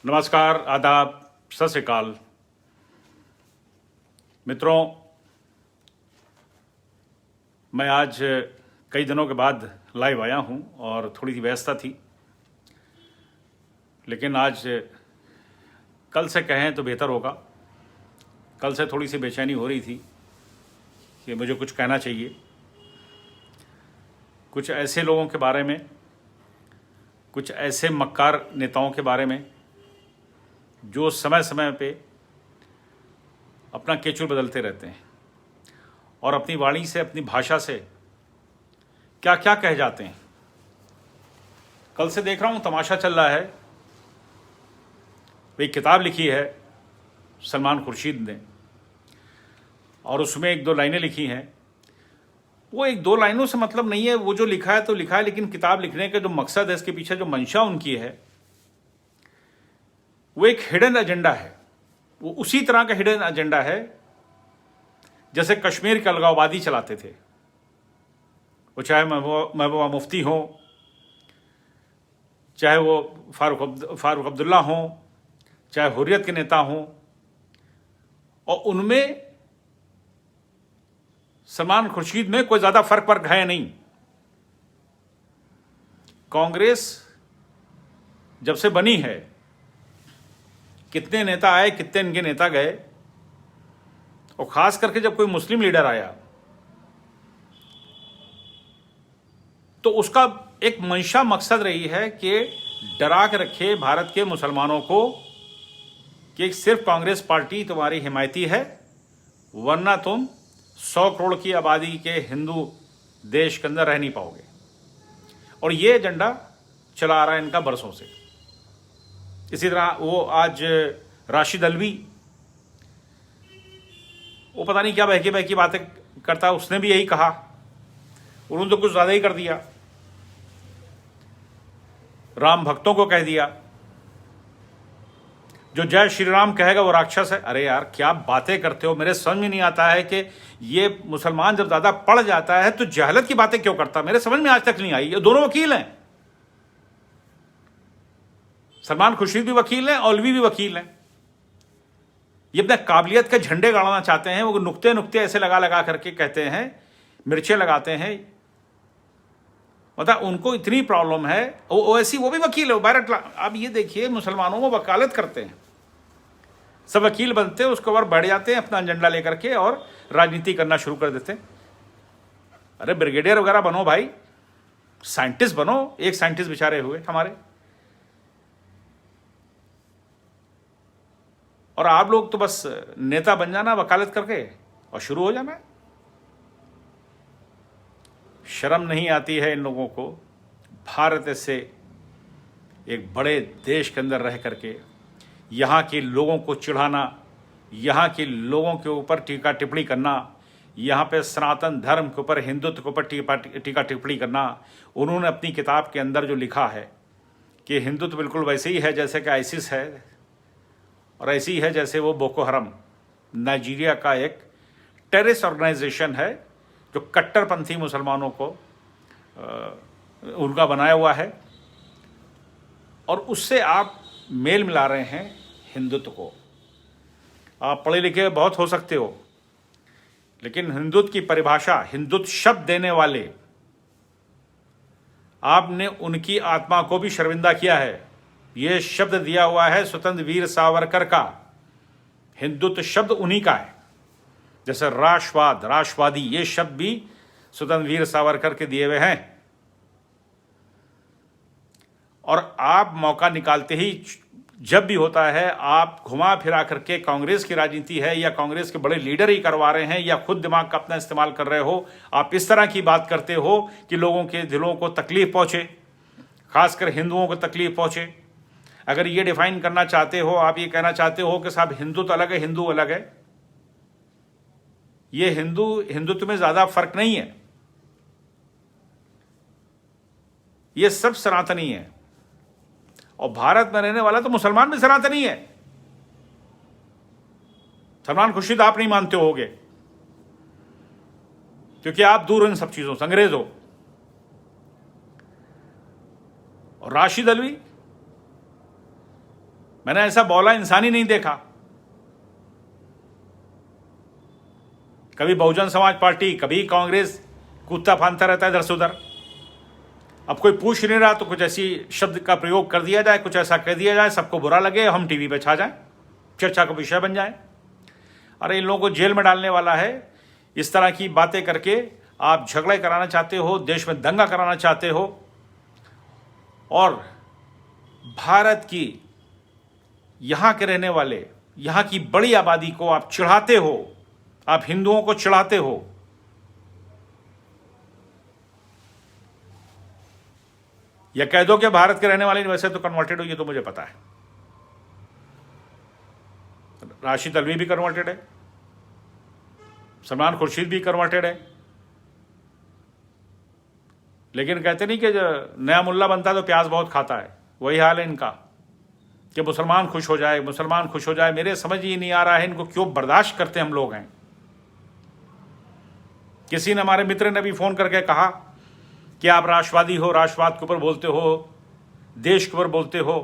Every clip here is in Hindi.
नमस्कार, आदाब, सत श्री अकाल। मित्रों, मैं आज कई दिनों के बाद लाइव आया हूं और थोड़ी सी व्यस्तता थी, लेकिन आज कल से कहें तो बेहतर होगा। कल से थोड़ी सी बेचैनी हो रही थी कि मुझे कुछ कहना चाहिए, कुछ ऐसे लोगों के बारे में, कुछ ऐसे मक्कार नेताओं के बारे में जो समय समय पे अपना केचुल बदलते रहते हैं और अपनी वाणी से, अपनी भाषा से क्या क्या कह जाते हैं। कल से देख रहा हूँ तमाशा चल रहा है। एक किताब लिखी है सलमान खुर्शीद ने और उसमें एक दो लाइनें लिखी हैं। वो एक दो लाइनों से मतलब नहीं है, वो जो लिखा है तो लिखा है, लेकिन किताब लिखने का जो मकसद है, इसके पीछे जो मंशा उनकी है, वो एक हिडन एजेंडा है। वो उसी तरह का हिडन एजेंडा है जैसे कश्मीर के अलगाववादी चलाते थे। वो चाहे महबूबा मुफ्ती हो, चाहे वो फारूक अब्दुल्ला हो, चाहे हुर्रियत के नेता हों, और उनमें सलमान खुर्शीद में कोई ज़्यादा फर्क है नहीं। कांग्रेस जब से बनी है, कितने नेता आए, कितने इनके नेता गए, और खास करके जब कोई मुस्लिम लीडर आया तो उसका एक मंशा मकसद रही है कि डरा के रखे भारत के मुसलमानों को कि सिर्फ कांग्रेस पार्टी तुम्हारी हिमायती है, वरना तुम 100 करोड़ की आबादी के हिंदू देश के अंदर रह नहीं पाओगे। और ये एजेंडा चला आ रहा है इनका बरसों से। इसी तरह वो आज राशिद अल्वी, वो पता नहीं क्या बहकी बहकी बातें करता है, उसने भी यही कहा। उन्होंने तो कुछ ज़्यादा ही कर दिया, राम भक्तों को कह दिया जो जय श्री राम कहेगा वो राक्षस है। अरे यार, क्या बातें करते हो, मेरे समझ में नहीं आता है कि ये मुसलमान जब ज़्यादा पढ़ जाता है तो जहलत की बातें क्यों करता, मेरे समझ में आज तक नहीं आई। ये दोनों वकील हैं, सलमान खुर्शीद भी वकील हैं, औलवी भी वकील हैं। ये अपने काबिलियत के झंडे गाड़ना चाहते हैं। वो नुक्ते नुक्ते ऐसे लगा लगा करके कहते हैं, मिर्चें लगाते हैं। मतलब उनको इतनी प्रॉब्लम है। ओवैसी वो भी वकील है, बैरट। अब ये देखिए, मुसलमानों को वकालत करते हैं, सब वकील बनते हैं, उसके बाद बैठ जाते हैं अपना एजेंडा लेकर के और राजनीति करना शुरू कर देते हैं। अरे ब्रिगेडियर वगैरह बनो भाई, साइंटिस्ट बनो। एक साइंटिस्ट बेचारे हुए हमारे, और आप लोग तो बस नेता बन जाना वकालत करके और शुरू हो जाना। शर्म नहीं आती है इन लोगों को। भारत से एक बड़े देश के अंदर रह करके यहाँ के लोगों को चिढ़ाना, यहाँ के लोगों के ऊपर टीका टिप्पणी करना, यहाँ पे सनातन धर्म के ऊपर, हिंदुत्व के ऊपर टीका टिप्पणी करना। उन्होंने अपनी किताब के अंदर जो लिखा है कि हिंदुत्व बिल्कुल वैसे ही है जैसे कि आईसिस है, और ऐसी ही है जैसे वो बोको हरम, नाइजीरिया का एक टेररिस्ट ऑर्गेनाइजेशन है जो कट्टरपंथी मुसलमानों को उनका बनाया हुआ है, और उससे आप मेल मिला रहे हैं हिंदुत्व को। आप पढ़े लिखे बहुत हो सकते हो, लेकिन हिंदुत्व की परिभाषा, हिंदुत्व शब्द देने वाले, आपने उनकी आत्मा को भी शर्मिंदा किया है। ये शब्द दिया हुआ है स्वतंत्र वीर सावरकर का। हिंदुत्व शब्द उन्हीं का है। जैसे राष्ट्रवाद, राष्ट्रवादी, ये शब्द भी स्वतंत्र वीर सावरकर के दिए हुए हैं। और आप मौका निकालते ही, जब भी होता है, आप घुमा फिरा करके कांग्रेस की राजनीति है या कांग्रेस के बड़े लीडर ही करवा रहे हैं या खुद दिमाग का अपना इस्तेमाल कर रहे हो, आप इस तरह की बात करते हो कि लोगों के दिलों को तकलीफ पहुंचे, खासकर हिंदुओं को तकलीफ पहुंचे। अगर ये डिफाइन करना चाहते हो, आप ये कहना चाहते हो कि साहब हिंदुत्व अलग है, हिंदू अलग है, ये हिंदुत्व में ज्यादा फर्क नहीं है, ये सब सनातनी है। और भारत में रहने वाला तो मुसलमान भी सनातनी है। सलमान खुर्शीद आप नहीं मानते होगे क्योंकि आप दूर हो इन सब चीजों से, अंग्रेज हो। और राशिद अल्वी, मैंने ऐसा बौला इंसान ही नहीं देखा। कभी बहुजन समाज पार्टी, कभी कांग्रेस, कूदता फांदता रहता है इधर से उधर। अब कोई पूछ नहीं रहा तो कुछ ऐसी शब्द का प्रयोग कर दिया जाए, कुछ ऐसा कह दिया जाए, सबको बुरा लगे, हम टीवी पे छा जाएं, चर्चा का विषय बन जाए। अरे इन लोगों को जेल में डालने वाला है। इस तरह की बातें करके आप झगड़े कराना चाहते हो, देश में दंगा कराना चाहते हो, और भारत की यहां के रहने वाले, यहां की बड़ी आबादी को आप चिढ़ाते हो, आप हिंदुओं को चिढ़ाते हो। या कह दो कि भारत के रहने वाले वैसे तो कन्वर्टेड हो, ये तो मुझे पता है। राशिद अल्वी भी कन्वर्टेड है, सलमान खुर्शीद भी कन्वर्टेड है, लेकिन कहते नहीं कि नया मुल्ला बनता है तो प्याज बहुत खाता है। वही हाल है इनका कि मुसलमान खुश हो जाए, मुसलमान खुश हो जाए। मेरे समझ ही नहीं आ रहा है इनको क्यों बर्दाश्त करते हम लोग हैं। किसी ने, हमारे मित्र ने भी फोन करके कहा कि आप राष्ट्रवादी हो, राष्ट्रवाद के ऊपर बोलते हो, देश के ऊपर बोलते हो,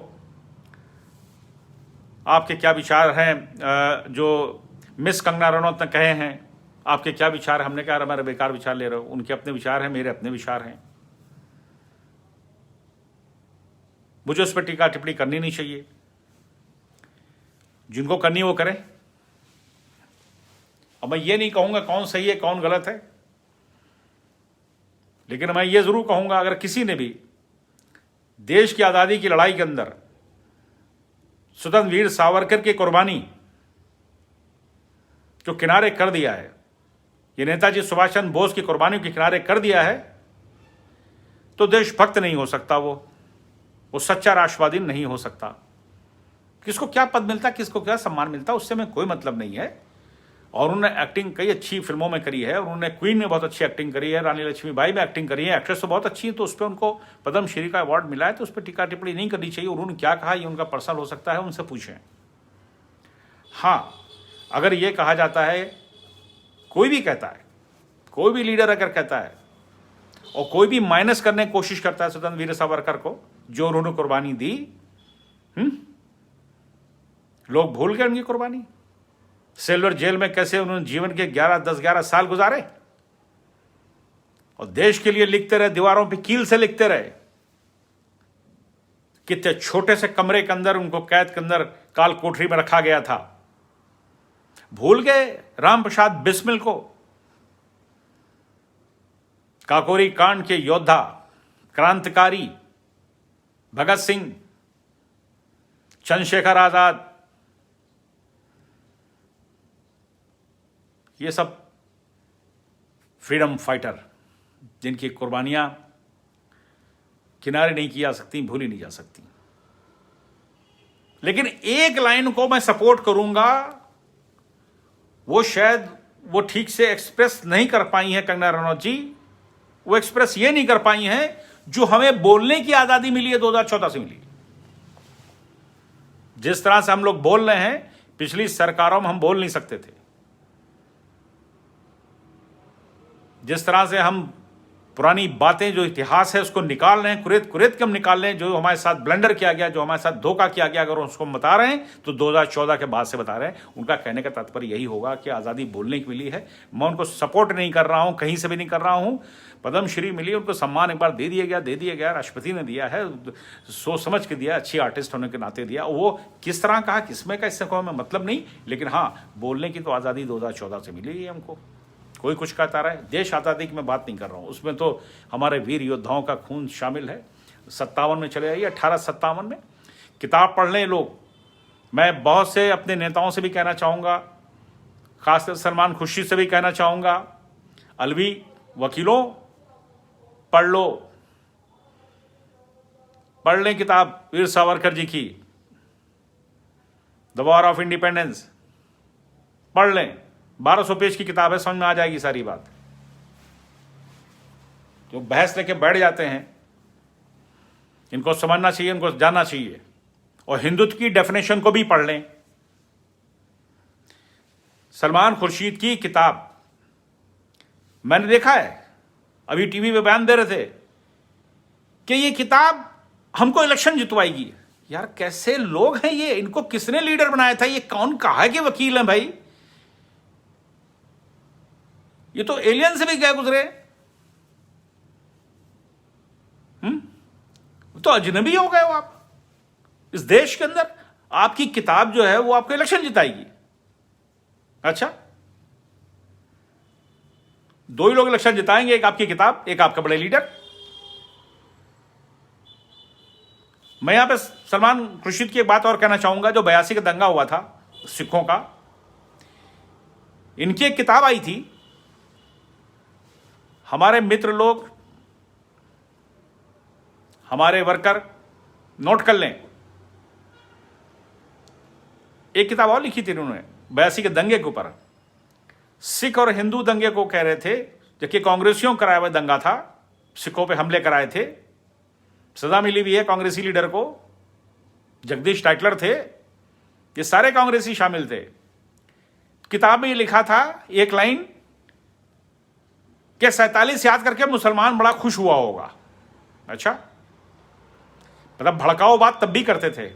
आपके क्या विचार हैं जो मिस कंगना रनौत ने कहे हैं, आपके क्या विचार। हमने कहा हमारे बेकार विचार ले रहे हो, उनके अपने विचार हैं, मेरे अपने विचार हैं, मुझे उस पर टीका टिप्पणी करनी नहीं चाहिए। जिनको करनी वो करें। अब मैं ये नहीं कहूंगा कौन सही है कौन गलत है, लेकिन मैं ये जरूर कहूंगा, अगर किसी ने भी देश की आजादी की लड़ाई के अंदर स्वतंत्र वीर सावरकर की कुर्बानी जो किनारे कर दिया है, ये नेताजी सुभाष चंद्र बोस की कुर्बानी के किनारे कर दिया है, तो देशभक्त नहीं हो सकता वो सच्चा राष्ट्रवादी नहीं हो सकता। किसको क्या पद मिलता, किसको क्या सम्मान मिलता, उससे में कोई मतलब नहीं है। और उन्होंने एक्टिंग कई अच्छी फिल्मों में करी है, उन्होंने क्वीन में बहुत अच्छी एक्टिंग करी है, रानी लक्ष्मीबाई में एक्टिंग करी है, एक्ट्रेस तो बहुत अच्छी है, तो उस पर उनको पद्मश्री का अवार्ड मिला है, तो उस पर टीका टिप्पणी नहीं करनी चाहिए। उन्होंने क्या कहा ये उनका पर्सनल हो सकता है, उनसे पूछें। हाँ, अगर ये कहा जाता है, कोई भी कहता है, कोई भी लीडर अगर कहता है और कोई भी माइनस करने की कोशिश करता है स्वतंत्र वीर सावरकर को, जो उन्होंने कुर्बानी दी, लोग भूल गए उनकी कुर्बानी। सिल्वर जेल में कैसे उन्होंने जीवन के 10-11 साल गुजारे और देश के लिए लिखते रहे, दीवारों पे कील से लिखते रहे। कितने छोटे से कमरे के अंदर उनको कैद के अंदर काल कोठरी में रखा गया था। भूल गए राम प्रसाद बिस्मिल को, काकोरी कांड के योद्धा, क्रांतिकारी भगत सिंह, चंद्रशेखर आजाद, ये सब फ्रीडम फाइटर जिनकी कुर्बानियां किनारे नहीं की जा सकती, भूली नहीं जा सकती। लेकिन एक लाइन को मैं सपोर्ट करूंगा, वो शायद वो ठीक से एक्सप्रेस नहीं कर पाई है कंगना रनौत जी। वो एक्सप्रेस ये नहीं कर पाई हैं जो हमें बोलने की आजादी मिली है 2014 से मिली। जिस तरह से हम लोग बोल रहे हैं, पिछली सरकारों में हम बोल नहीं सकते थे। जिस तरह से हम पुरानी बातें, जो इतिहास है उसको निकाल रहे हैं, कुरेद कुरेद के हम निकाल रहे हैं, जो हमारे साथ ब्लंडर किया गया, जो हमारे साथ धोखा किया गया, अगर उसको हम बता रहे हैं तो 2014 के बाद से बता रहे हैं। उनका कहने का तात्पर्य यही होगा कि आज़ादी बोलने की मिली है। मैं उनको सपोर्ट नहीं कर रहा हूं, कहीं से भी नहीं कर रहा हूं। पद्मश्री मिली, उनको सम्मान एक बार दे दिया गया, राष्ट्रपति ने दिया है, सोच समझ के दिया, अच्छी आर्टिस्ट होने के नाते दिया। वो किस तरह कहा, किसमें का, इससे कोई हमें मतलब नहीं, लेकिन हाँ, बोलने की तो आज़ादी 2014 से मिली है हमको। कोई कुछ कहता रहा है, देश आज़ादी की मैं बात नहीं कर रहा हूँ, उसमें तो हमारे वीर योद्धाओं का खून शामिल है। 57 में चले आइए, 1857 में किताब पढ़ लें लोग। मैं बहुत से अपने नेताओं से भी कहना चाहूँगा, खासकर सलमान खुर्शीद से भी कहना चाहूँगा, अलवी वकीलों, पढ़ लो, पढ़ लें किताब वीर सावरकर जी की, द वॉर ऑफ इंडिपेंडेंस, पढ़ लें। 1200 पेज की किताब है, समझ में आ जाएगी सारी बात। जो बहस लेके बैठ जाते हैं, इनको समझना चाहिए, इनको जानना चाहिए। और हिंदुत्व की डेफिनेशन को भी पढ़ लें। सलमान खुर्शीद की किताब मैंने देखा है, अभी टीवी पे बयान दे रहे थे कि ये किताब हमको इलेक्शन जितवाएगी। यार कैसे लोग हैं ये? इनको किसने लीडर बनाया था? ये कौन कहा के वकील हैं भाई? ये तो एलियन से भी क्या गुजरे। तो अजनबी हो गए हो आप इस देश के अंदर। आपकी किताब जो है वो आपको इलेक्शन जिताएगी। अच्छा, दो ही लोग इलेक्शन जिताएंगे, एक आपकी किताब, एक आपका बड़े लीडर। मैं यहां पे सलमान खुर्शीद की एक बात और कहना चाहूंगा। जो 82 का दंगा हुआ था सिखों का, इनकी एक किताब आई थी। हमारे मित्र लोग, हमारे वर्कर नोट कर लें, एक किताब और लिखी थी उन्होंने 82 के दंगे के ऊपर। सिख और हिंदू दंगे को कह रहे थे, जबकि कांग्रेसियों कराया हुआ दंगा था, सिखों पे हमले कराए थे, सजा मिली हुई है कांग्रेसी लीडर को, जगदीश टाइटलर थे, ये सारे कांग्रेसी शामिल थे। किताब में ये लिखा था एक लाइन कि 47 याद करके मुसलमान बड़ा खुश हुआ होगा। अच्छा, मतलब भड़काऊ बात तब भी करते थे।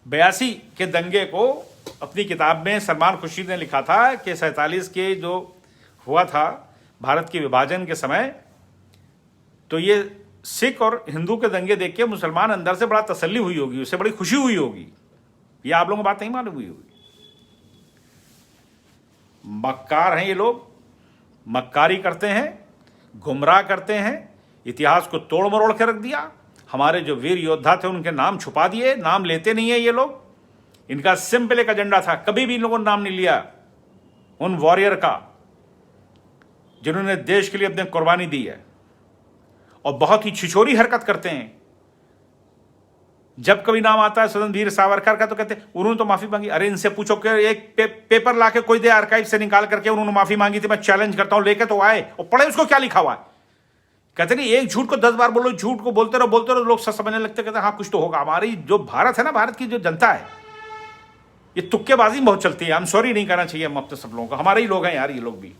82 के दंगे को अपनी किताब में सलमान खुर्शीद ने लिखा था कि 47 के जो हुआ था भारत के विभाजन के समय, तो ये सिख और हिंदू के दंगे देख के मुसलमान अंदर से बड़ा तसल्ली हुई होगी, उससे बड़ी खुशी हुई होगी। ये आप लोगों को बात नहीं मालूम हुई होगी। मक्कार हैं ये लोग, मक्कारी करते हैं, गुमराह करते हैं, इतिहास को तोड़ मरोड़ के रख दिया। हमारे जो वीर योद्धा थे उनके नाम छुपा दिए, नाम लेते नहीं है ये लोग। इनका सिंपल एक एजेंडा था, कभी भी इन लोगों ने नाम नहीं लिया उन वॉरियर का जिन्होंने देश के लिए अपनी कुर्बानी दी है। और बहुत ही छिछोरी हरकत करते हैं। जब कभी नाम आता है स्वतंत्र वीर सावरकर का तो कहते हैं उन्होंने तो माफी मांगी। अरे इनसे पूछो कि एक पेपर लाके कोई दे आर्काइव से निकाल करके उन्होंने माफी मांगी थी, मैं चैलेंज करता हूं, लेके तो आए और पढ़े उसको क्या लिखा हुआ है। कहते नहीं एक झूठ को 10 बार बोलो, झूठ को बोलते रहो, लोग सब समझने लगते, कहते हाँ कुछ तो होगा। हमारी जो भारत है ना, भारत की जो जनता है, ये तुक्केबाजी बहुत चलती है। हम सॉरी नहीं करना चाहिए हम अपने सब लोगों को, हमारे ही लोग हैं यार ये लोग भी।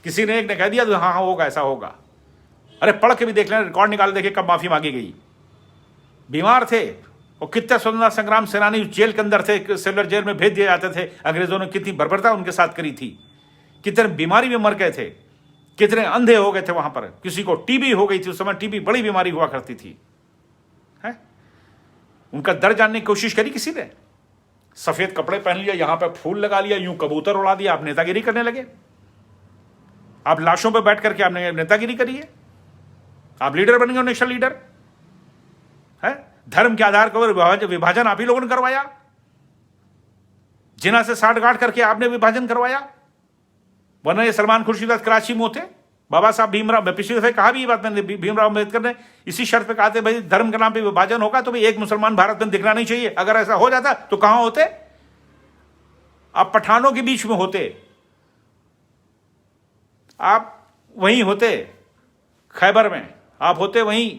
किसी ने एक ने कह दिया तो हाँ हाँ होगा, ऐसा होगा। अरे पढ़ के भी देख लेना, रिकॉर्ड निकाल देखे कब माफी मांगी गई। बीमार थे और कितने स्वतंत्रता संग्राम सेनानी जेल के अंदर थे, सेलुलर जेल में भेज दिए जाते थे। अंग्रेजों ने कितनी बर्बरता उनके साथ करी थी, कितने बीमारी में मर गए थे, कितने अंधे हो गए थे वहां पर। किसी को टीबी हो गई थी, उस समय टीबी बड़ी बीमारी हुआ करती थी। है उनका दर्द जानने की कोशिश करी किसी ने? सफेद कपड़े पहन लिया, यहां पे फूल लगा लिया, यूं कबूतर उड़ा दिया, आप नेतागिरी करने लगे। आप लाशों पर बैठ करके आपने नेतागिरी करी है, आप लीडर बन गए, नेशनल लीडर है। धर्म के आधार पर विभाजन आप ही लोगों ने करवाया, जिना से साठ गांठ करके आपने विभाजन करवाया। वरना ये सलमान खुर्शीद कराची में होते, बाबा साहब भीमराव, मैं पिछली दफे कहा भी ये बात मैंने, भीमराव अम्बेडकर ने इसी शर्त पे कहा था भाई धर्म के नाम पे विभाजन होगा तो भाई एक मुसलमान भारत में दिखना नहीं चाहिए। अगर ऐसा हो जाता तो कहां होते आप? पठानों के बीच में होते आप, वहीं होते खैबर में, आप होते वहीं।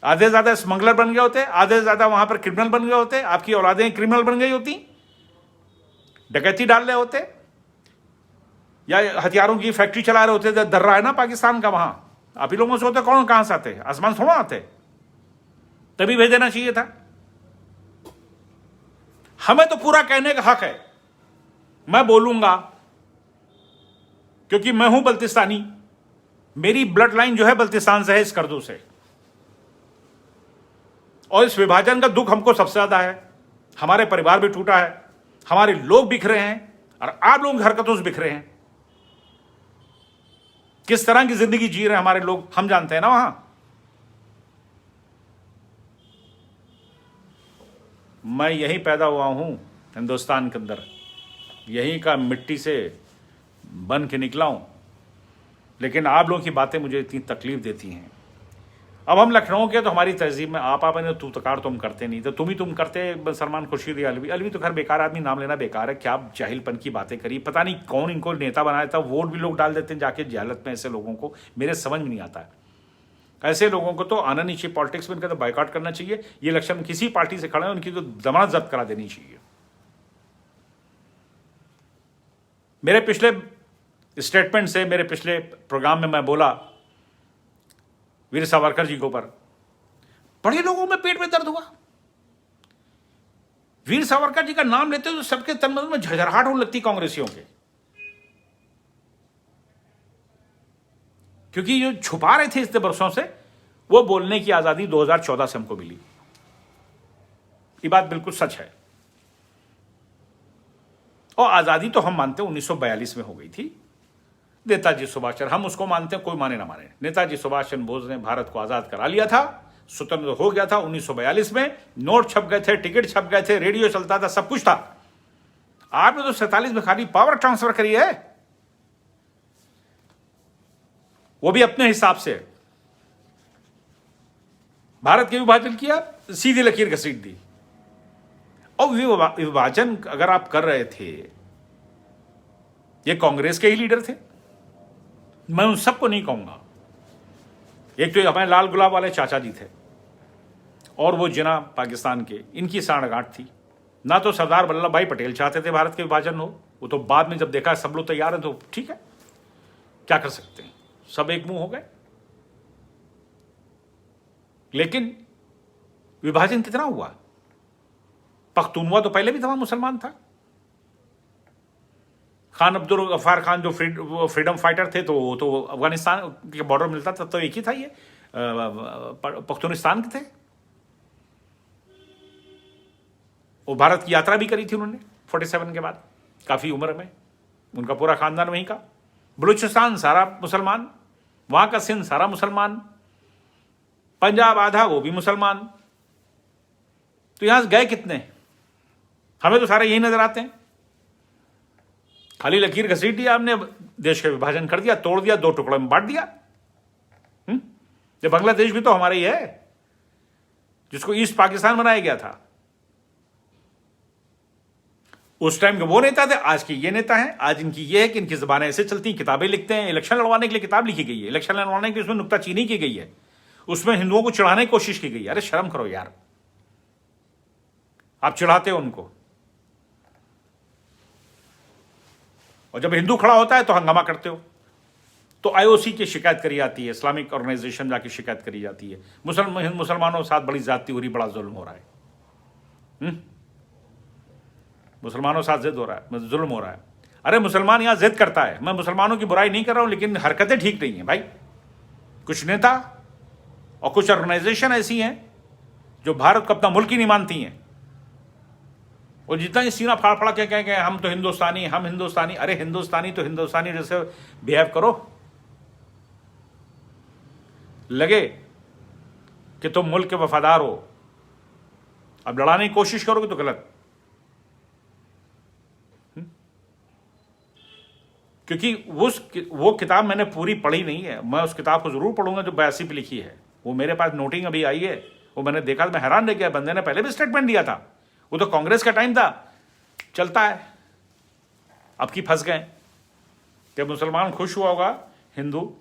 आधे से ज्यादा स्मगलर बन गए होते, आधे से ज्यादा वहां पर क्रिमिनल बन गए होते, आपकी औलादें क्रिमिनल बन गई होती, डकैती डाल रहे होते, या हथियारों की फैक्ट्री चला रहे होते। दर्रा है ना पाकिस्तान का, वहां आप ही लोगों से होते। कौन कहां से आते? आसमान थोड़ा आते, तभी भेज देना चाहिए था। हमें तो पूरा कहने का हक है, मैं बोलूंगा क्योंकि मैं हूं बल्तिस्तानी, मेरी ब्लड लाइन जो है बल्तिस्तान से है, इस कर्दू से। और इस विभाजन का दुख हमको सबसे ज्यादा है। हमारे परिवार भी टूटा है, हमारे लोग बिखरे हैं, और आप लोगों की हरकतों से बिखरे हैं। किस तरह की जिंदगी जी रहे हैं हमारे लोग, हम जानते हैं ना। वहां मैं यहीं पैदा हुआ हूं हिंदुस्तान के अंदर, यहीं का मिट्टी से बन के निकला हूं, लेकिन आप लोगों की बातें मुझे इतनी तकलीफ देती हैं। अब हम लखनऊ के, तो हमारी तहजीब में आप ने तू तकार तुम करते नहीं, तो तुम करते सलमान खुर्शीद या अलवी तो खैर बेकार आदमी, नाम लेना बेकार है। क्या जाहिलपन की बातें करी, पता नहीं कौन इनको नेता बनाया था। वोट भी लोग डाल देते हैं जाके जहालत में। ऐसे लोगों को मेरे समझ में नहीं आता है। ऐसे लोगों को तो आना नहीं चाहिए पॉलिटिक्स में, इनका तो बाइकआउट करना चाहिए। ये इलेक्शन में किसी पार्टी से खड़े हैं उनकी तो जमानत जब्त करा देनी चाहिए। मेरे पिछले स्टेटमेंट से, मेरे पिछले प्रोग्राम में मैं बोला वीर सावरकर जी के ऊपर, बड़े लोगों में पेट में दर्द हुआ। वीर सावरकर जी का नाम लेते तो सबके तन मन में झंझराहट होने लगती कांग्रेसियों के, क्योंकि जो छुपा रहे थे इतने वर्षों से, वो बोलने की आजादी 2014 से हमको मिली। ये बात बिल्कुल सच है। और आजादी तो हम मानते हैं 1942 में हो गई थी, नेताजी सुभाष चंद्र, हम उसको मानते हैं, कोई माने ना माने, नेताजी सुभाष चंद्र बोस ने भारत को आजाद करा लिया था, स्वतंत्र हो गया था 1942 में। नोट छप गए थे, टिकट छप गए थे, रेडियो चलता था, सब कुछ था। आपने तो 47 में खाली पावर ट्रांसफर करी है, वो भी अपने हिसाब से। भारत के विभाजन किया, सीधी लकीर घसीट दी। और विभाजन अगर आप कर रहे थे, ये कांग्रेस के ही लीडर थे, मैं उन सबको नहीं कहूंगा। एक तो हमारे लाल गुलाब वाले चाचा जी थे, और वो जिना पाकिस्तान के, इनकी सांठगांठ थी। ना तो सरदार वल्लभ भाई पटेल चाहते थे भारत के विभाजन हो, वो तो बाद में जब देखा सब लोग तैयार हैं तो ठीक है, क्या कर सकते हैं, सब एक मुंह हो गए। लेकिन विभाजन कितना हुआ? पख्तूनवा तो पहले भी था, मुसलमान था। खान अब्दुल गफ्फार खान जो फ्रीडम फाइटर थे, तो अफगानिस्तान के बॉर्डर मिलता था, तो एक ही था, ये पख्तूनिस्तान के थे। वो भारत की यात्रा भी करी थी उन्होंने 47 के बाद, काफी उम्र में, उनका पूरा खानदान वहीं का। बलूचिस्तान सारा मुसलमान, वहां का सिंध सारा मुसलमान, पंजाब आधा वो भी मुसलमान। तो यहां से गए कितने? हमें तो सारे यही नजर आते हैं। खाली लकीर घसीट दिया हमने, देश का विभाजन कर दिया, तोड़ दिया, दो टुकड़ों में बांट दिया। ये बांग्लादेश भी तो हमारा ही है, जिसको ईस्ट पाकिस्तान बनाया गया था। उस टाइम के वो नेता थे, आज के ये नेता हैं। आज इनकी ये है कि इनकी जबानें ऐसे चलती हैं, किताबें लिखते हैं। इलेक्शन लड़वाने के लिए किताब लिखी गई है, इलेक्शन लड़वाने के लिए उसमें नुक्ताचीनी की गई है, उसमें हिंदुओं को चिढ़ाने की कोशिश की गई है। अरे शर्म करो यार, आप चिढ़ाते हो उनको, और जब हिंदू खड़ा होता है तो हंगामा करते हो। तो आईओसी की शिकायत करी जाती है, इस्लामिक ऑर्गेनाइजेशन जाके शिकायत करी जाती है, मुसलमानों के साथ बड़ी ज्यादती हो रही, बड़ा जुल्म हो रहा है। मुसलमानों के साथ जिद हो रहा है, जुल्म हो रहा है। अरे मुसलमान यहां जिद करता है, मैं मुसलमानों की बुराई नहीं कर रहा हूं, लेकिन हरकतें ठीक नहीं है भाई। कुछ नेता और कुछ ऑर्गेनाइजेशन ऐसी हैं जो भारत को अपना मुल्क ही नहीं मानती हैं, और जितना ही सीना फाड़ फाड़ के कहेंगे हम तो हिंदुस्तानी, हम हिंदुस्तानी। अरे हिंदुस्तानी तो हिंदुस्तानी जैसे बिहेव करो, लगे कि तुम मुल्क के वफादार हो। अब लड़ाने की कोशिश करोगे तो गलत, क्योंकि वो किताब मैंने पूरी पढ़ी नहीं है। मैं उस किताब को जरूर पढ़ूंगा जो 82 पे लिखी है, वो मेरे पास नोटिंग अभी आई है, वो मैंने देखा, मैं हैरान रह गया। बंदे ने पहले भी स्टेटमेंट दिया था, वो तो कांग्रेस का टाइम था, चलता है। अब की फंस गए कि मुसलमान खुश हुआ होगा हिंदू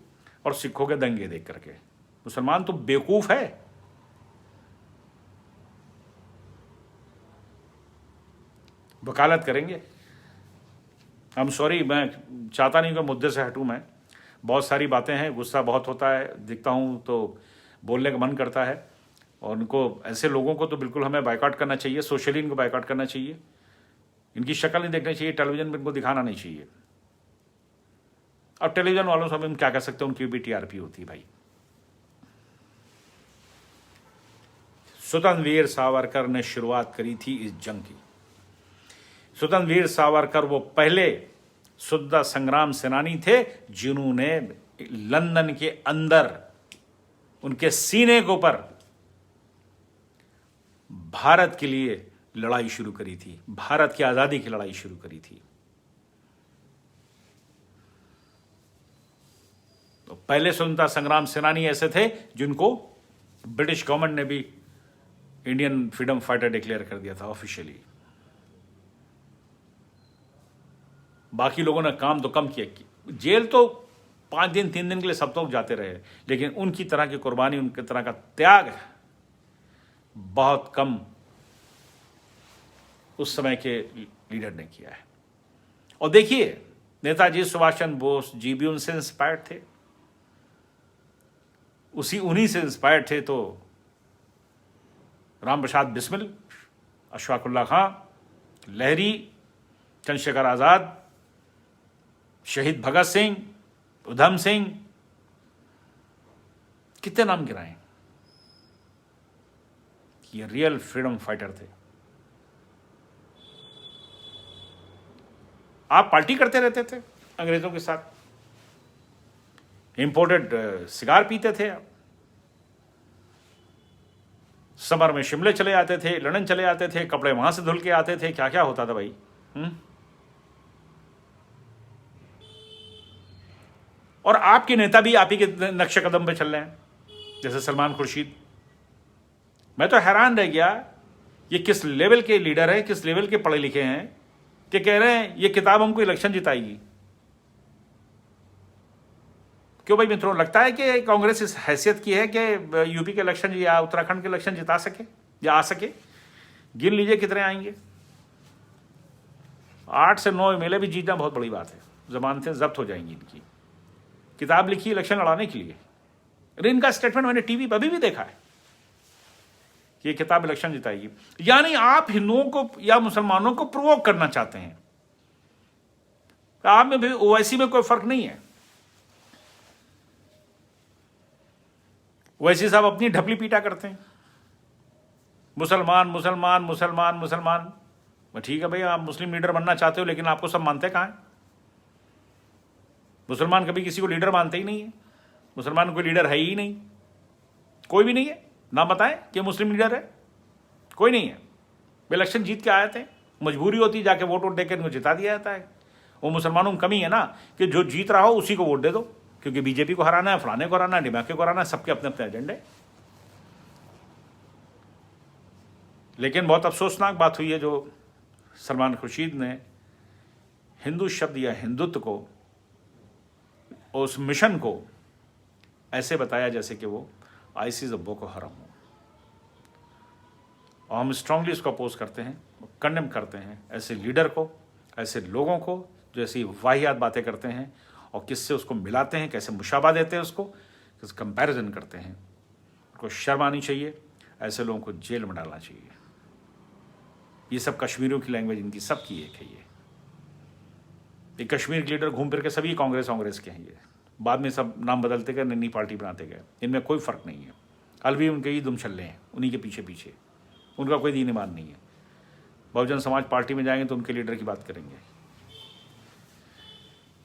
और सिखों के दंगे देख करके। मुसलमान तो बेवकूफ है। वकालत करेंगे। I'm सॉरी, मैं चाहता नहीं कि मुद्दे से हटूं। मैं बहुत सारी बातें हैं, गुस्सा बहुत होता है, दिखता हूं तो बोलने का मन करता है। और उनको, ऐसे लोगों को तो बिल्कुल हमें बायकॉट करना चाहिए, सोशली इनको बायकॉट करना चाहिए। इनकी शक्ल नहीं देखनी चाहिए, टेलीविजन में इनको दिखाना नहीं चाहिए। अब टेलीविजन वालों से हम क्या कह सकते हैं, उनकी भी टीआरपी होती है भाई। स्वतंत्र वीर सावरकर ने शुरुआत करी थी इस जंग की। स्वतंत्र वीर सावरकर वो पहले स्वतंत्रता संग्राम सेनानी थे जिन्होंने लंदन के अंदर उनके सीने के ऊपर भारत के लिए लड़ाई शुरू करी थी, भारत की आजादी की लड़ाई शुरू करी थी। तो पहले स्वतंत्रता संग्राम सेनानी ऐसे थे जिनको ब्रिटिश गवर्नमेंट ने भी इंडियन फ्रीडम फाइटर डिक्लेयर कर दिया था ऑफिशियली। बाकी लोगों ने काम तो कम किया, जेल तो 5 दिन 3 दिन के लिए सब लोग जाते रहे, लेकिन उनकी तरह की कुर्बानी, उनकी तरह का त्याग बहुत कम उस समय के लीडर ने किया है। और देखिए, नेताजी सुभाष चंद्र बोस जी भी उनसे इंस्पायर्ड थे। उन्हीं से इंस्पायर्ड थे। तो राम प्रसाद बिस्मिल, अशफाकुल्ला खां, लहरी, चंद्रशेखर आज़ाद, शहीद भगत सिंह, उधम सिंह, कितने नाम गिराए। ये रियल फ्रीडम फाइटर थे। आप पार्टी करते रहते थे अंग्रेजों के साथ, इंपोर्टेड सिगार पीते थे आप, समर में शिमले चले आते थे, लंदन चले आते थे, कपड़े वहां से धुल के आते थे, क्या क्या होता था भाई। और आपके नेता भी आप ही के नक्शे कदम पे चल रहे हैं, जैसे सलमान खुर्शीद। मैं तो हैरान रह गया, ये किस लेवल के लीडर हैं, किस लेवल के पढ़े लिखे हैं कि कह रहे हैं ये किताब हमको इलेक्शन जिताएगी। क्यों भाई मित्रों, लगता है कि कांग्रेस इस हैसियत की है कि यूपी के इलेक्शन या उत्तराखंड के इलेक्शन जिता सके या आ सके? गिन लीजिए कितने आएंगे। 8 से 9 एमएलए भी जीतना बहुत बड़ी बात है, जमानतें जब्त हो जाएंगी इनकी। किताब लिखी इलेक्शन लड़ाने के लिए। इनका स्टेटमेंट मैंने टीवी पर अभी भी देखा है कि ये किताब इलेक्शन जिताएगी। यानी आप हिंदुओं को या मुसलमानों को प्रोवोक करना चाहते हैं। आप में भी ओवैसी में कोई फर्क नहीं है। ओवैसी साहब अपनी ढपली पीटा करते हैं, मुसलमान मुसलमान मुसलमान मुसलमान। ठीक है भाई, आप मुस्लिम लीडर बनना चाहते हो, लेकिन आपको सब मानते कहां है? मुसलमान कभी किसी को लीडर मानते ही नहीं है। मुसलमान कोई लीडर है ही नहीं, कोई भी नहीं है। नाम बताएं कि मुस्लिम लीडर है, कोई नहीं है। वे इलेक्शन जीत के आए थे, मजबूरी होती जाके वोट देकर इनको जिता दिया जाता है। वो मुसलमानों में कमी है ना कि जो जीत रहा हो उसी को वोट दे दो, क्योंकि बीजेपी को हराना है, फलाने को हराना है, डिमाके को हराना है, सबके अपने अपने एजेंडे। लेकिन बहुत अफसोसनाक बात हुई है जो सलमान खुर्शीद ने हिंदू शब्द या हिंदुत्व को, उस मिशन को ऐसे बताया जैसे कि वो आईसीज ऑफ बोको हराम हो। और हम स्ट्रांगली इसको अपोज करते हैं, कंडेम करते हैं ऐसे लीडर को, ऐसे लोगों को जो ऐसी वाहियात बातें करते हैं और किससे उसको मिलाते हैं, कैसे मुशाबा देते हैं उसको, किस कंपैरिजन करते हैं। उनको शर्म आनी चाहिए, ऐसे लोगों को जेल में डालना चाहिए। ये सब कश्मीरियों की लैंग्वेज, इनकी सबकी एक है। ये कश्मीर के लीडर घूम फिर के सभी कांग्रेस के हैं। ये बाद में सब नाम बदलते गए, नई पार्टी बनाते गए, इनमें कोई फर्क नहीं है। कल भी उनके ही दुम चल रहे हैं, उन्हीं के पीछे पीछे, उनका कोई दीन ईमान नहीं है। बहुजन समाज पार्टी में जाएंगे तो उनके लीडर की बात करेंगे।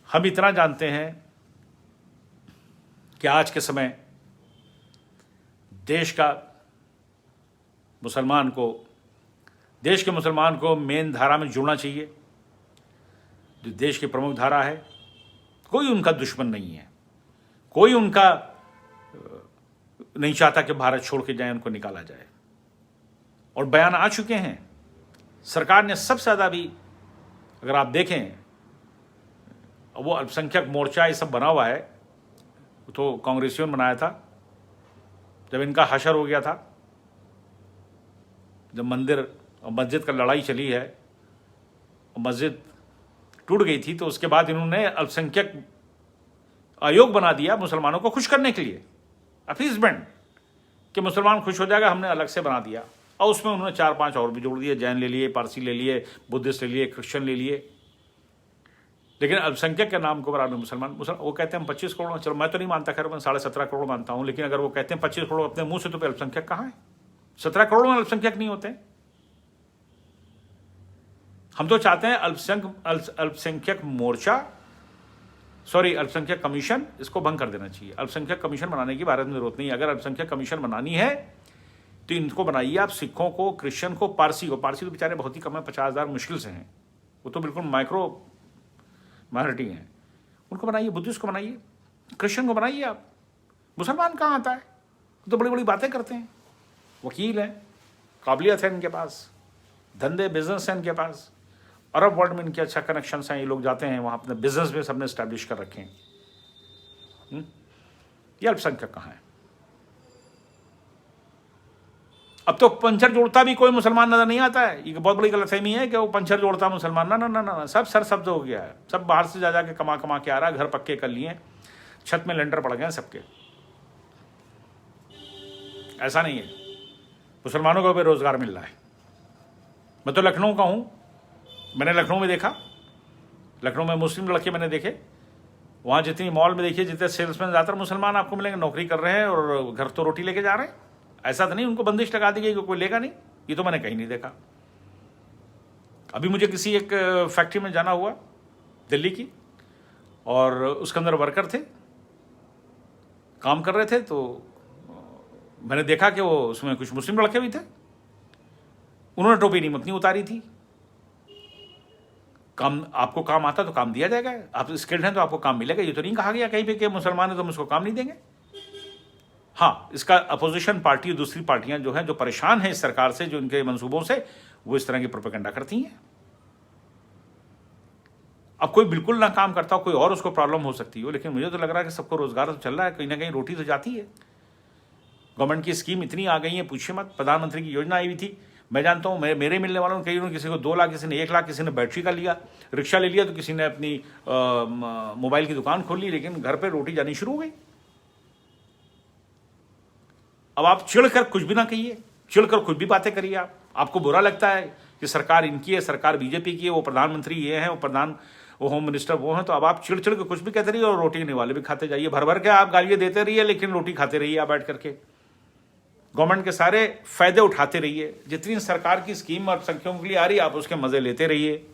हम इतना जानते हैं कि आज के समय देश के मुसलमान को मेन धारा में जुड़ना चाहिए, जो देश की प्रमुख धारा है। कोई उनका दुश्मन नहीं है, कोई उनका नहीं चाहता कि भारत छोड़ के जाए, उनको निकाला जाए। और बयान आ चुके हैं। सरकार ने सबसे ज़्यादा भी, अगर आप देखें, वो अल्पसंख्यक मोर्चा ये सब बना हुआ है, तो कांग्रेसियों ने बनाया था जब इनका हशर हो गया था, जब मंदिर और मस्जिद का लड़ाई चली है और मस्जिद टूट गई थी, तो उसके बाद इन्होंने अल्पसंख्यक आयोग बना दिया मुसलमानों को खुश करने के लिए, अपीसमेंट, कि मुसलमान खुश हो जाएगा, हमने अलग से बना दिया। और उसमें उन्होंने 4-5 और भी जोड़ दिए, जैन ले लिए, पारसी ले लिए, बुद्धिस्ट ले लिए, क्रिश्चियन ले लिए। लेकिन अल्पसंख्यक के नाम को बराबर मुसलमान वो कहते हैं हम 25 करोड़, चलो मैं तो नहीं मानता, खैर मैं 17.5 करोड़ मानता हूं, लेकिन अगर वो कहते हैं 25 करोड़ अपने मुंह से, तो अल्पसंख्यक कहाँ है? 17 करोड़ में अल्पसंख्यक नहीं होते। हम तो चाहते हैं अल्पसंख्यक मोर्चा, अल्पसंख्यक कमीशन, इसको भंग कर देना चाहिए। अल्पसंख्यक कमीशन बनाने की भारत में जरूरत नहीं है। अगर अल्पसंख्यक कमीशन बनानी है तो इनको बनाइए आप, सिखों को, क्रिश्चियन को, पारसी को। पारसी तो बेचारे बहुत ही कम है, 50,000 मुश्किल से हैं, वो तो बिल्कुल माइक्रो माइनॉरिटी हैं। उनको बनाइए, बुद्धिस्ट को बनाइए, क्रिश्चियन को बनाइए आप। मुसलमान कहाँ आता है? तो बड़ी बड़ी बातें करते हैं, वकील हैं, काबिलियत है इनके पास, धंधे बिजनेस है इनके पास, अरब वर्ल्ड में इनके अच्छा कनेक्शन हैं। ये लोग जाते हैं वहाँ, अपने बिजनेस में सबने स्टैब्लिश कर रखे हैं। ये अल्पसंख्यक कहाँ है? अब तो पंचर जोड़ता भी कोई मुसलमान नजर नहीं आता है। ये बहुत बड़ी गलतफहमी है कि वो पंचर जोड़ता मुसलमान, ना ना ना ना, सब सरसब्ज हो गया है। सब बाहर से जा के कमा के आ रहा है, घर पक्के कर लिए, छत में लेंटर पड़ गए हैं सबके। ऐसा नहीं है, मुसलमानों को भी रोज़गार मिल रहा है। मैं तो लखनऊ का हूँ, मैंने लखनऊ में देखा, लखनऊ में मुस्लिम लड़के मैंने देखे, वहाँ जितनी मॉल में देखिए जितने सेल्समैन ज़्यादातर मुसलमान आपको मिलेंगे, नौकरी कर रहे हैं और घर तो रोटी लेके जा रहे हैं। ऐसा तो नहीं उनको बंदिश लगा दी गई कि कोई लेगा नहीं, ये तो मैंने कहीं नहीं देखा। अभी मुझे किसी एक फैक्ट्री में जाना हुआ दिल्ली की, और उसके अंदर वर्कर थे, काम कर रहे थे, तो मैंने देखा कि वो उसमें कुछ मुस्लिम लड़के भी थे। उन्होंने टोपी नहीं अपनी उतारी थी। काम, आपको काम आता तो काम दिया जाएगा, आप स्किल्ड हैं तो आपको काम मिलेगा। ये तो नहीं कहा गया कहीं पे कि मुसलमान है तो हम उसको काम नहीं देंगे। हाँ, इसका अपोजिशन पार्टी, दूसरी पार्टियां जो हैं, जो परेशान हैं इस सरकार से, जो इनके मंसूबों से, वो इस तरह की प्रोपेगेंडा करती हैं। अब कोई बिल्कुल ना काम करता हो, कोई और उसको प्रॉब्लम हो सकती हो, लेकिन मुझे तो लग रहा है कि सबको रोजगार तो चल रहा है, कहीं ना कहीं रोटी तो जाती है। गवर्नमेंट की स्कीम इतनी आ गई है, पूछिए मत। प्रधानमंत्री की योजना आई हुई थी, मैं जानता हूँ, मेरे मिलने वालों ने, कई किसी को 2 लाख, किसी ने 1 लाख, किसी ने बैटरी का लिया, रिक्शा ले लिया, तो किसी ने अपनी मोबाइल की दुकान खोल ली, लेकिन घर पे रोटी जानी शुरू हो गई। अब आप चिढ़कर कुछ भी ना कहिए, चिढ़कर कुछ भी बातें करिए। आपको बुरा लगता है कि सरकार इनकी है, सरकार बीजेपी की है, वो प्रधानमंत्री ये हैं, वो होम मिनिस्टर वो हैं, तो अब आप चिड़ के कुछ भी कहते रहिए और रोटी नहीं वाले भी खाते जाइए। भर भर के आप गालियां देते रहिए, लेकिन रोटी खाते रहिए आप बैठ करके। गवर्नमेंट के सारे फायदे उठाते रहिए, जितनी सरकार की स्कीम और संख्याओं के लिए आ रही है, आप उसके मजे लेते रहिए।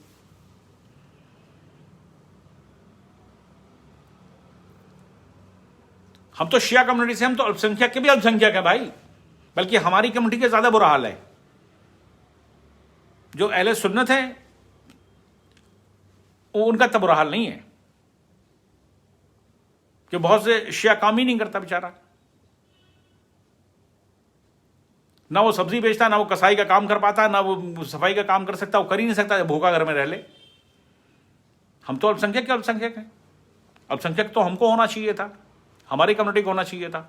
हम तो शिया कम्युनिटी से, हम तो अल्पसंख्यक के भी अल्पसंख्यक है भाई, बल्कि हमारी कम्युनिटी के ज्यादा बुरा हाल है। जो अहले सुन्नत है उनका तो बुरा हाल नहीं है, कि बहुत से शिया काम ही नहीं करता बेचारा, ना वो सब्जी बेचता, ना वो कसाई का काम कर पाता, ना वो सफाई का काम कर सकता, वो कर ही नहीं सकता, भूखा घर में रह ले। हम तो अल्पसंख्यक के अल्पसंख्यक हैं। अल्पसंख्यक तो हमको होना चाहिए था, हमारी कम्युनिटी को होना चाहिए था।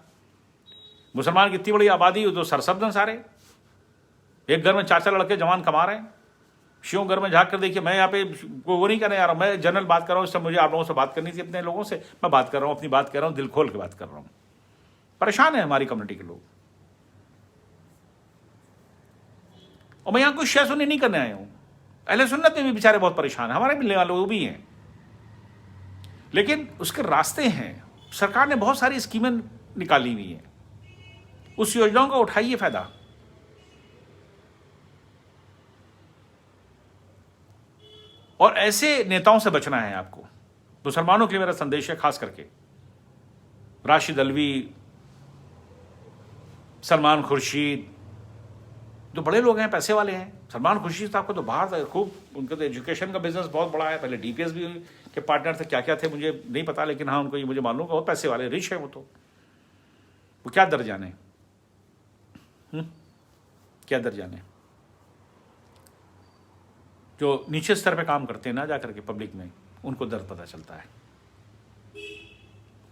मुसलमान की इतनी बड़ी आबादी हो तो सरसब्द हैं सारे, एक घर में 4 लड़के जवान कमा रहे हैं। शियों घर में झाँक कर देखिए, मैं यहाँ पे वो नहीं कर रहा यार, मैं जनरल बात कर रहा हूँ, इस समय मुझे आप लोगों से बात करनी थी, अपने लोगों से मैं बात कर रहा हूँ, अपनी बात कर रहा हूँ, दिल खोल के बात कर रहा हूँ। परेशान है हमारी कम्युनिटी के लोग, और मैं यहाँ कुछ शिया सुन्नी नहीं करने आया हूँ। अहले सुन्नत में भी बेचारे बहुत परेशान है, हमारे मिलने वाले वो भी हैं, लेकिन उसके रास्ते हैं। सरकार ने बहुत सारी स्कीमें निकाली हुई हैं, उस योजनाओं का उठाइए फायदा। और ऐसे नेताओं से बचना है आपको। मुसलमानों के लिए मेरा संदेश है, खास करके राशिद अल्वी, सलमान खुर्शीद, जो बड़े लोग हैं, पैसे वाले हैं। सलमान खुर्शीद साहब को तो बाहर खूब, उनका तो एजुकेशन का बिजनेस बहुत बड़ा है, पहले डीपीएस भी के पार्टनर थे, क्या क्या थे मुझे नहीं पता, लेकिन हाँ उनको ये मुझे मालूम है, बहुत पैसे वाले, रिच है वो क्या दर जाने, क्या दर जाने। जो नीचे स्तर पे काम करते हैं ना जाकर के पब्लिक में, उनको दर्द पता चलता है।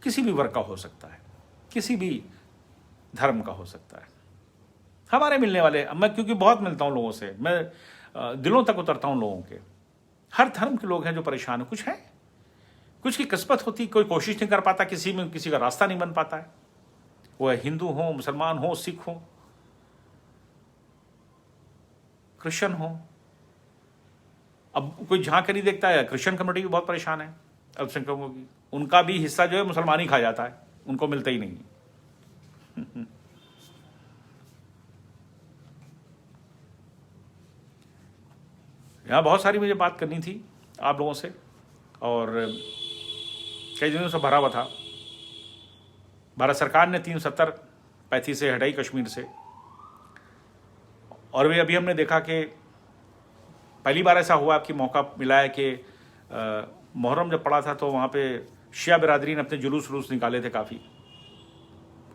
किसी भी वर्ग का हो सकता है, किसी भी धर्म का हो सकता है। हमारे मिलने वाले, मैं क्योंकि बहुत मिलता हूं लोगों से, मैं दिलों तक उतरता हूं लोगों के। हर धर्म के लोग हैं जो परेशान है, कुछ है, कुछ की किस्मत होती, कोई कोशिश नहीं कर पाता, किसी में किसी का रास्ता नहीं बन पाता है, वो हिंदू हो, मुसलमान हो, सिख हो, क्रिश्चियन हो। अब कोई झांक कर नहीं देखता है, क्रिश्चियन कम्युनिटी भी बहुत परेशान है अल्पसंख्यकों की, उनका भी हिस्सा जो है मुसलमान ही खा जाता है, उनको मिलता ही नहीं। यहाँ बहुत सारी मुझे बात करनी थी आप लोगों से, और कई दिनों से भरा हुआ था। भारत सरकार ने 370 से हटाई कश्मीर से, और वे अभी हमने देखा कि पहली बार ऐसा हुआ कि मौका मिला है कि मुहर्रम जब पड़ा था तो वहाँ पे शिया बिरादरी ने अपने जुलूस निकाले थे काफ़ी।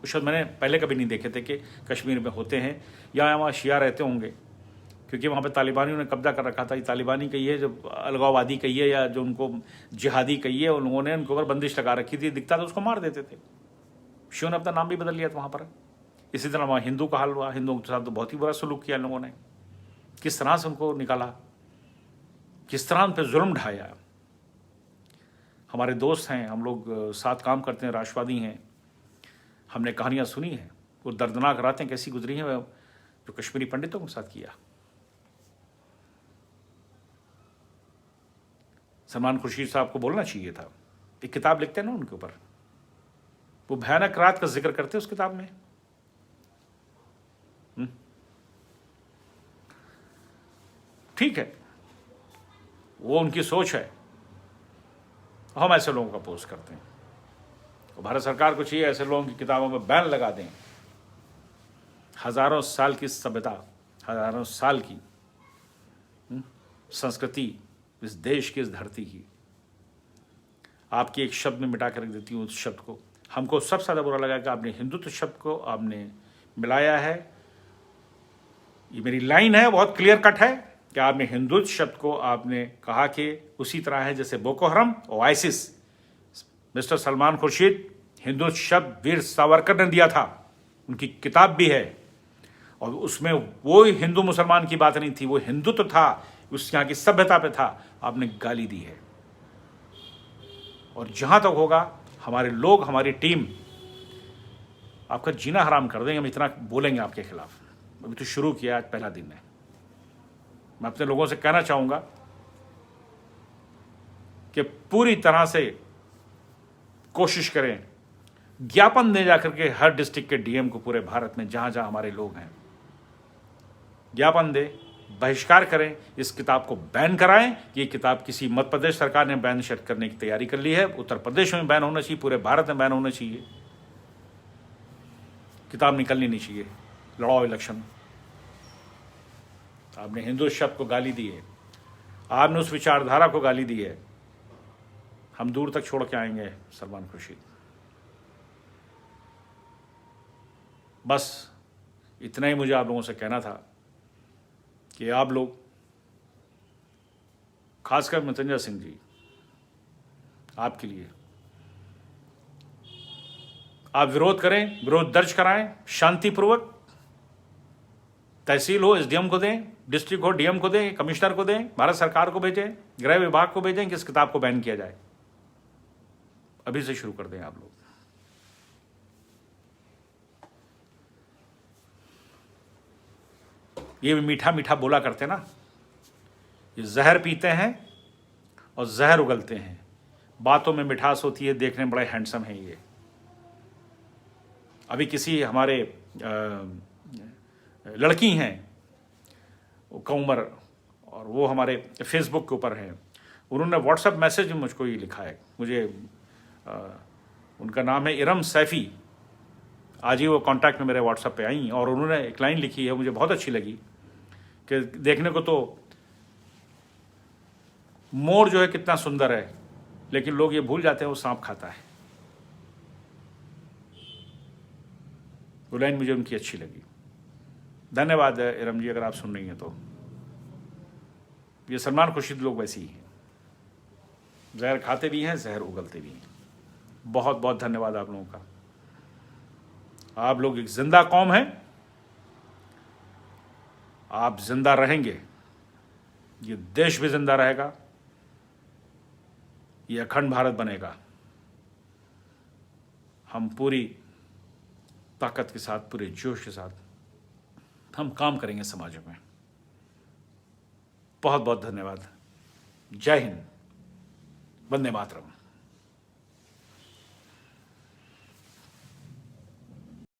उस वक्त मैंने पहले कभी नहीं देखे थे कि कश्मीर में होते हैं या वहाँ शिया रहते होंगे, क्योंकि वहाँ पे तालिबानियों ने कब्जा कर रखा था। ये तालिबानी कहिए, जो अलगाववादी कहिए, या जो उनको जिहादी कहिए, उन लोगों ने उनके ऊपर बंदिश लगा रखी थी, दिखता तो उसको मार देते थे। शियों ने अपना नाम भी बदल लिया था वहाँ पर। इसी तरह वहाँ हिंदू का हाल हुआ, हिंदुओं के साथ तो बहुत ही बुरा सलूक किया इन लोगों ने, किस तरह से उनको निकाला, किस तरह उन पर जुल्म ढाया। हमारे दोस्त हैं, हम लोग साथ काम करते हैं, राष्ट्रवादी हैं, हमने कहानियाँ सुनी हैं वो दर्दनाक रातें कैसी गुजरी हैं जो कश्मीरी पंडितों के साथ किया। सलमान खुर्शीद साहब को बोलना चाहिए था, एक किताब लिखते हैं ना उनके ऊपर, वो भयानक रात का जिक्र करते उस किताब में। ठीक है, वो उनकी सोच है, हम ऐसे लोगों का अपोज करते हैं। तो भारत सरकार को चाहिए ऐसे लोगों की किताबों में बैन लगा दें। हजारों साल की सभ्यता, हजारों साल की संस्कृति इस देश की, इस धरती की, आपकी एक शब्द में मिटा कर रख देती हूँ उस शब्द को। हमको सबसे ज़्यादा बुरा लगा कि आपने हिंदुत्व शब्द को आपने मिलाया है। ये मेरी लाइन है, बहुत क्लियर कट है कि आपने हिंदुत्व शब्द को आपने कहा कि उसी तरह है जैसे बोको हरम और आइसिस। मिस्टर सलमान खुर्शीद, हिंदुत्व शब्द वीर सावरकर ने दिया था, उनकी किताब भी है, और उसमें वो हिंदू मुसलमान की बात नहीं थी, वो हिंदुत्व था, उस यहाँ की सभ्यता पे था। आपने गाली दी है, और जहां तक होगा हमारे लोग, हमारी टीम आपका जीना हराम कर देंगे। हम इतना बोलेंगे आपके खिलाफ। अभी तो शुरू किया, आज पहला दिन है। मैं अपने लोगों से कहना चाहूंगा कि पूरी तरह से कोशिश करें, ज्ञापन दे जाकर के हर डिस्ट्रिक्ट के डीएम को पूरे भारत में जहां जहां हमारे लोग हैं, ज्ञापन दे, बहिष्कार करें, इस किताब को बैन कराएं। ये किताब किसी मध्य प्रदेश सरकार ने बैन सेट करने की तैयारी कर ली है, उत्तर प्रदेश में बैन होना चाहिए, पूरे भारत में बैन होना चाहिए। किताब निकलनी नहीं चाहिए। लड़ाओ इलेक्शन। आपने हिंदू शब्द को गाली दी है, आपने उस विचारधारा को गाली दी है, हम दूर तक छोड़ के आएंगे सलमान खुर्शीद। बस इतना ही मुझे आप लोगों से कहना था कि आप लोग, खासकर मृत्युंजय सिंह जी, आपके लिए आप विरोध करें, विरोध दर्ज कराएं शांतिपूर्वक। तहसील हो एसडीएम को दें, डिस्ट्रिक्ट हो डीएम को दें, कमिश्नर को दें, भारत सरकार को भेजें, गृह विभाग को भेजें कि इस किताब को बैन किया जाए। अभी से शुरू कर दें आप लोग। ये भी मीठा मीठा बोला करते ना, ये जहर पीते हैं और जहर उगलते हैं। बातों में मिठास होती है, देखने में बड़े हैंडसम हैं ये। अभी किसी हमारे लड़की हैं, वो कम उम्र, और वो हमारे फेसबुक के ऊपर हैं, उन्होंने व्हाट्सएप मैसेज में मुझको ये लिखा है, मुझे उनका नाम है इरम सैफ़ी। आज ही वो कांटेक्ट में मेरे व्हाट्सएप पे आई, और उन्होंने एक लाइन लिखी है, मुझे बहुत अच्छी लगी कि देखने को तो मोर जो है कितना सुंदर है, लेकिन लोग ये भूल जाते हैं वो सांप खाता है। वो लाइन मुझे उनकी अच्छी लगी। धन्यवाद इरम जी, अगर आप सुन रही हैं तो। ये सलमान खुर्शीद लोग वैसे ही हैं, जहर खाते भी हैं, जहर उगलते भी हैं। बहुत बहुत धन्यवाद आप लोगों का। आप लोग एक जिंदा कौम है, आप जिंदा रहेंगे, ये देश भी जिंदा रहेगा, ये अखंड भारत बनेगा। हम पूरी ताकत के साथ, पूरे जोश के साथ हम काम करेंगे समाज में। बहुत बहुत धन्यवाद। जय हिंद, वंदे मातरम।